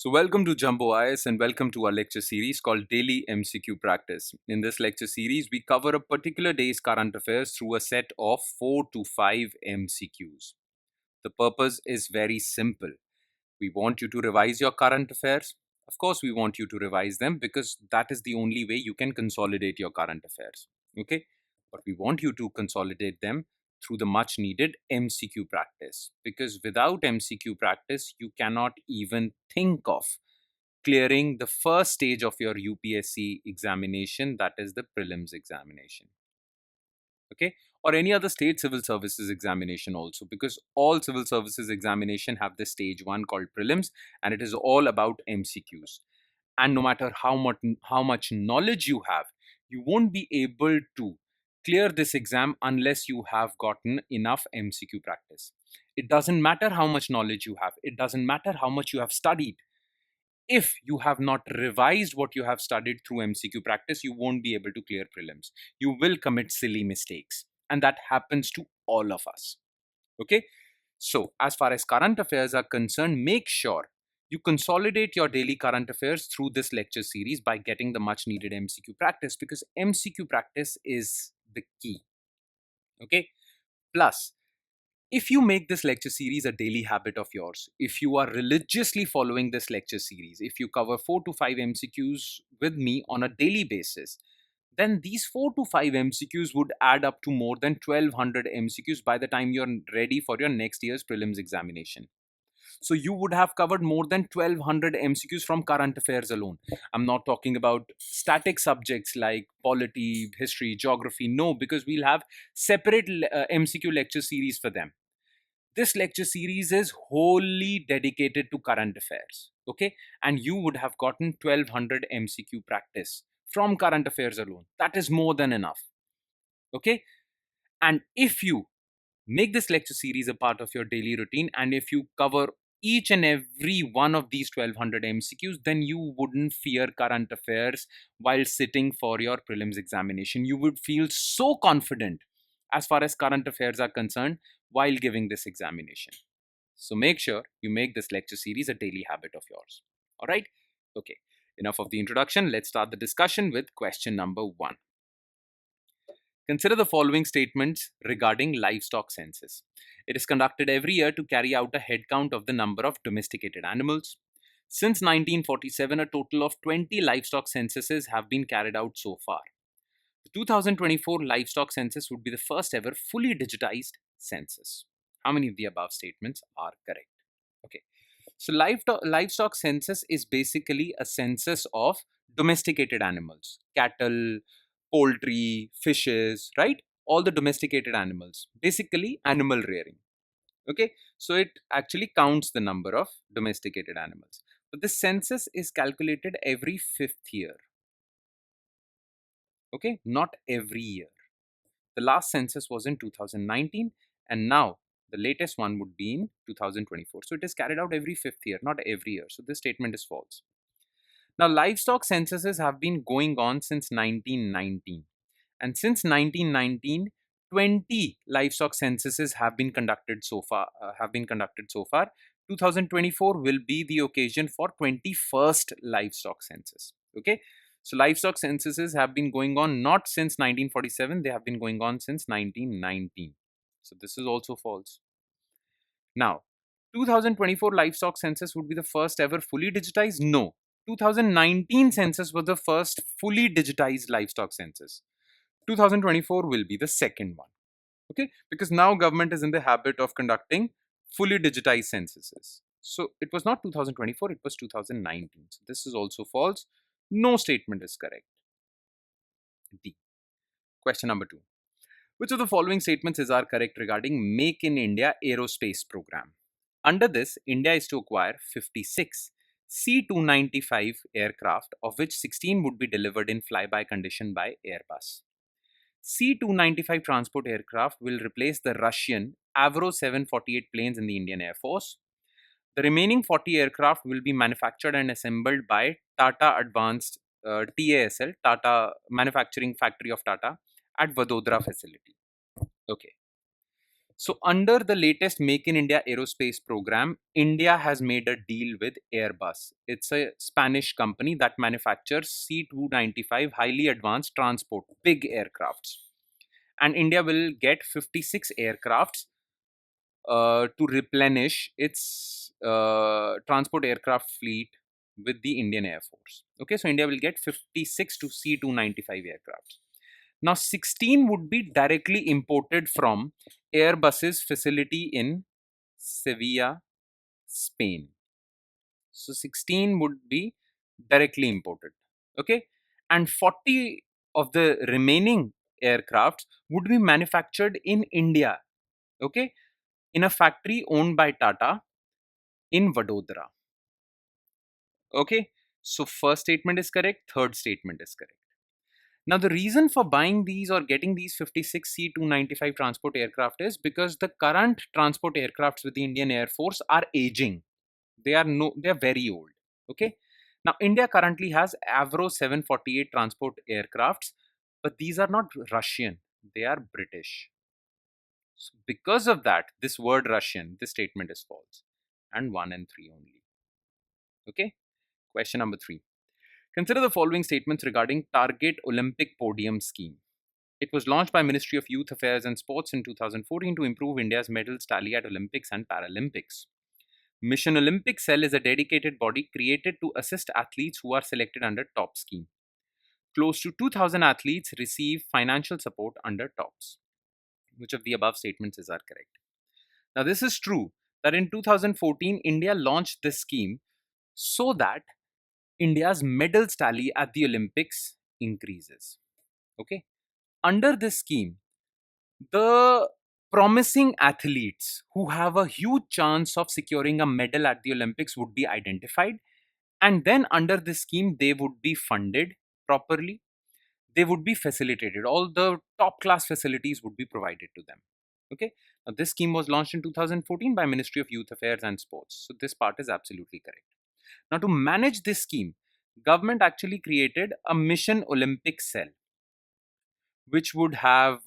So, welcome to Jumbo IS and welcome to our lecture series called Daily MCQ Practice. In this lecture series, we cover a particular day's current affairs through a set of 4 to 5 MCQs. The purpose is very simple. We want you to revise your current affairs. Of course, we want you to revise them because that is the only way you can consolidate your current affairs. Okay? But we want you to consolidate them through the much needed MCQ practice, because without MCQ practice, you cannot even think of clearing the first stage of your UPSC examination, that is the prelims examination. Okay, or any other state civil services examination also, because all civil services examination have this stage 1 called prelims, and it is all about MCQs. And no matter how much knowledge you have, you won't be able to clear this exam unless you have gotten enough MCQ practice. It doesn't matter how much knowledge you have, it doesn't matter how much you have studied. If you have not revised what you have studied through MCQ practice, you won't be able to clear prelims. You will commit silly mistakes, and that happens to all of us. Okay, so as far as current affairs are concerned, make sure you consolidate your daily current affairs through this lecture series by getting the much needed MCQ practice, because MCQ practice is the key. Okay, plus, if you make this lecture series a daily habit of yours, if you are religiously following this lecture series, if you cover 4 to 5 MCQs with me on a daily basis, then these 4 to 5 MCQs would add up to more than 1200 MCQs by the time you're ready for your next year's prelims examination. So you would have covered more than 1200 MCQs from current affairs alone. I'm not talking about static subjects like polity, history, geography. No, because we'll have separate MCQ lecture series for them. This lecture series is wholly dedicated to current affairs. Okay, and you would have gotten 1200 MCQ practice from current affairs alone. That is more than enough. Okay, and if you make this lecture series a part of your daily routine, and if you cover each and every one of these 1200 MCQs, then you wouldn't fear current affairs while sitting for your prelims examination. You would feel so confident as far as current affairs are concerned while giving this examination. So make sure you make this lecture series a daily habit of yours. All right? Okay. Enough of the introduction. Let's start the discussion with question number 1. Consider the following statements regarding livestock census. It is conducted every year to carry out a head count of the number of domesticated animals. Since 1947, a total of 20 livestock censuses have been carried out so far. The 2024 livestock census would be the first ever fully digitized census. How many of the above statements are correct? Okay. So livestock census is basically a census of domesticated animals, cattle, poultry, fishes, right? All the domesticated animals, basically animal rearing. Okay, so it actually counts the number of domesticated animals. But the census is calculated every 5th year. Okay, not every year. The last census was in 2019, and now the latest one would be in 2024. So it is carried out every 5th year, not every year. So this statement is false. Now, livestock censuses have been going on since 1919. And since 1919, 20 livestock censuses have been conducted so far. 2024 will be the occasion for 21st livestock census. Okay, so livestock censuses have been going on not since 1947; they have been going on since 1919. So this is also false. Now, 2024 livestock census would be the first ever fully digitized. No, 2019 census was the first fully digitized livestock census. 2024 will be the second one. Okay, because now government is in the habit of conducting fully digitized censuses. So it was not 2024, it was 2019. So this is also false. No statement is correct. D. Question number 2. Which of the following statements are correct regarding Make in India aerospace program? Under this, India is to acquire 56 C-295 aircraft, of which 16 would be delivered in flyby condition by Airbus. C-295 transport aircraft will replace the Russian Avro 748 planes in the Indian Air Force. The remaining 40 aircraft will be manufactured and assembled by Tata Advanced TASL, Tata Manufacturing Factory of Tata, at Vadodara facility. Okay. So, under the latest Make in India aerospace program, India has made a deal with Airbus. It's a Spanish company that manufactures C-295 highly advanced transport, big aircrafts. And India will get 56 aircrafts to replenish its transport aircraft fleet with the Indian Air Force. Okay, so India will get 56 to C-295 aircrafts. Now, 16 would be directly imported from Airbus's facility in Sevilla, Spain. So, 16 would be directly imported. Okay, and 40 of the remaining aircrafts would be manufactured in India. Okay, in a factory owned by Tata in Vadodara. Okay, so first statement is correct, third statement is correct. Now, the reason for buying these or getting these 56 C-295 transport aircraft is because the current transport aircrafts with the Indian Air Force are aging. They are very old. Okay. Now, India currently has Avro 748 transport aircrafts, but these are not Russian. They are British. So because of that, this word Russian, this statement is false. And 1 and 3 only. Okay. Question number 3. Consider the following statements regarding Target Olympic Podium Scheme. It was launched by Ministry of Youth Affairs and Sports in 2014 to improve India's medals tally at Olympics and Paralympics. Mission Olympic Cell is a dedicated body created to assist athletes who are selected under TOP scheme. Close to 2,000 athletes receive financial support under TOPS. Which of the above statements are correct? Now, this is true that in 2014, India launched this scheme so that India's medals tally at the Olympics increases. Okay. Under this scheme, the promising athletes who have a huge chance of securing a medal at the Olympics would be identified, and then under this scheme, they would be funded properly. They would be facilitated. All the top class facilities would be provided to them. Okay. Now, this scheme was launched in 2014 by Ministry of Youth Affairs and Sports. So this part is absolutely correct. Now, to manage this scheme, government actually created a Mission Olympic Cell, which would have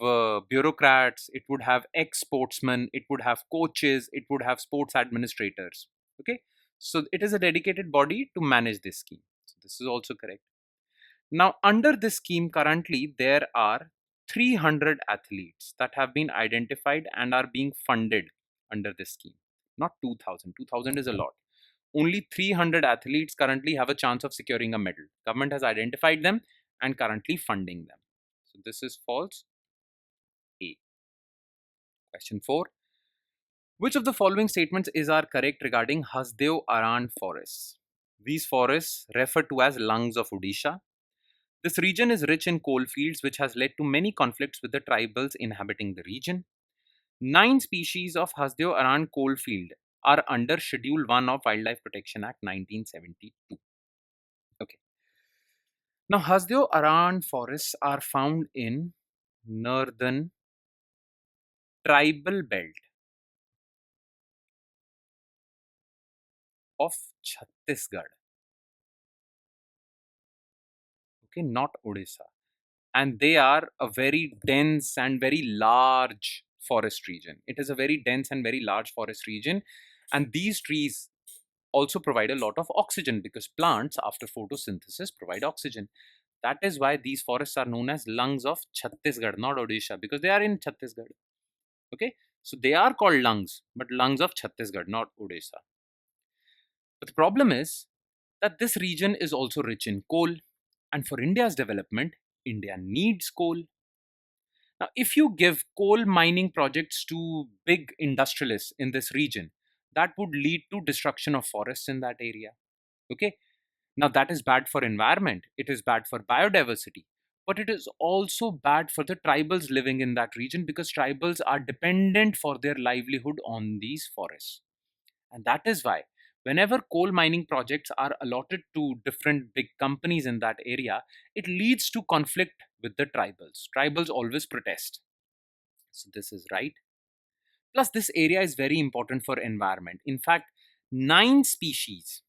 bureaucrats, it would have ex-sportsmen, it would have coaches, it would have sports administrators. Okay, so it is a dedicated body to manage this scheme. So this is also correct. Now, under this scheme, currently there are 300 athletes that have been identified and are being funded under this scheme. Not 2,000. 2,000 is a lot. Only 300 athletes currently have a chance of securing a medal. Government has identified them and currently funding them. So this is false. A. Question 4. Which of the following statements are correct regarding Hasdeo Aran forests? These forests referred to as lungs of Odisha. This region is rich in coal fields, which has led to many conflicts with the tribals inhabiting the region. 9 species of Hasdeo Aran coalfield are under Schedule 1 of Wildlife Protection Act 1972. Okay. Now, Hasdeo Aran forests are found in northern tribal belt of Chhattisgarh. Okay, not Odisha. And they are a very dense and very large forest region. It is a very dense and very large forest region. And these trees also provide a lot of oxygen because plants, after photosynthesis, provide oxygen. That is why these forests are known as lungs of Chhattisgarh, not Odisha, because they are in Chhattisgarh. Okay, so they are called lungs, but lungs of Chhattisgarh, not Odisha. But the problem is that this region is also rich in coal, and for India's development, India needs coal. Now, if you give coal mining projects to big industrialists in this region, that would lead to destruction of forests in that area. Okay. Now, that is bad for environment. It is bad for biodiversity. But it is also bad for the tribals living in that region because tribals are dependent for their livelihood on these forests. And that is why whenever coal mining projects are allotted to different big companies in that area, it leads to conflict with the tribals. Tribals always protest. So this is right. Plus, this area is very important for environment. In fact, 9 species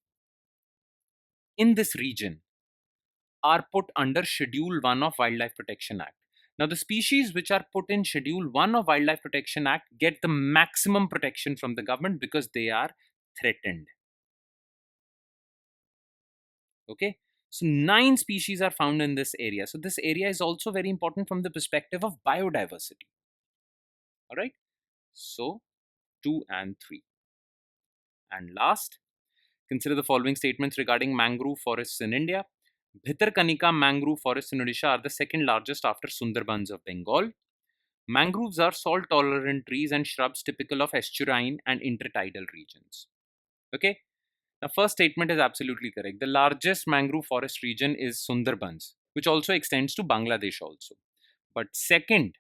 in this region are put under Schedule 1 of Wildlife Protection Act. Now, the species which are put in Schedule 1 of Wildlife Protection Act get the maximum protection from the government because they are threatened. Okay, so 9 species are found in this area. So this area is also very important from the perspective of biodiversity. All right, so 2 and 3. And last, consider the following statements regarding mangrove forests in India. Bhitarkanika mangrove forests in Odisha are the second largest after Sundarbans of Bengal. Mangroves are salt-tolerant trees and shrubs typical of estuarine and intertidal regions. Okay, the first statement is absolutely correct. The largest mangrove forest region is Sundarbans, which also extends to Bangladesh also. But second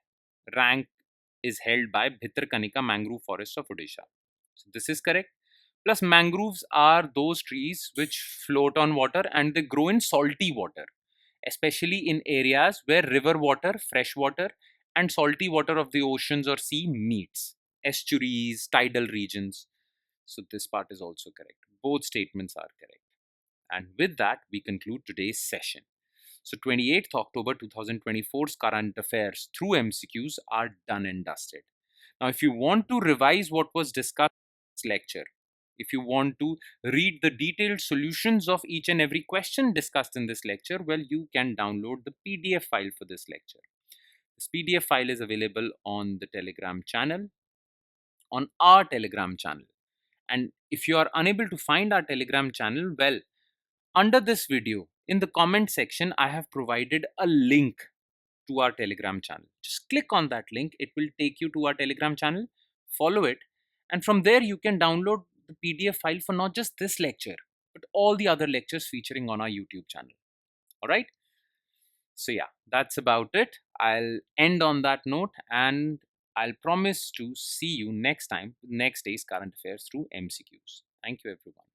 rank is held by Bhitarkanika mangrove forest of Odisha. So this is correct. Plus, mangroves are those trees which float on water and they grow in salty water, especially in areas where river water, fresh water, and salty water of the oceans or sea meets, estuaries, tidal regions. So this part is also correct. Both statements are correct. And with that, we conclude today's session. So 28th October 2024's current affairs through MCQs are done and dusted. Now, if you want to revise what was discussed in this lecture, if you want to read the detailed solutions of each and every question discussed in this lecture, well, you can download the PDF file for this lecture. This PDF file is available on the Telegram channel, on our Telegram channel. And if you are unable to find our Telegram channel, well, under this video, in the comment section, I have provided a link to our Telegram channel. Just click on that link. It will take you to our Telegram channel. Follow it. And from there, you can download the PDF file for not just this lecture, but all the other lectures featuring on our YouTube channel. All right. So yeah, that's about it. I'll end on that note and I'll promise to see you next time, next day's current affairs through MCQs. Thank you, everyone.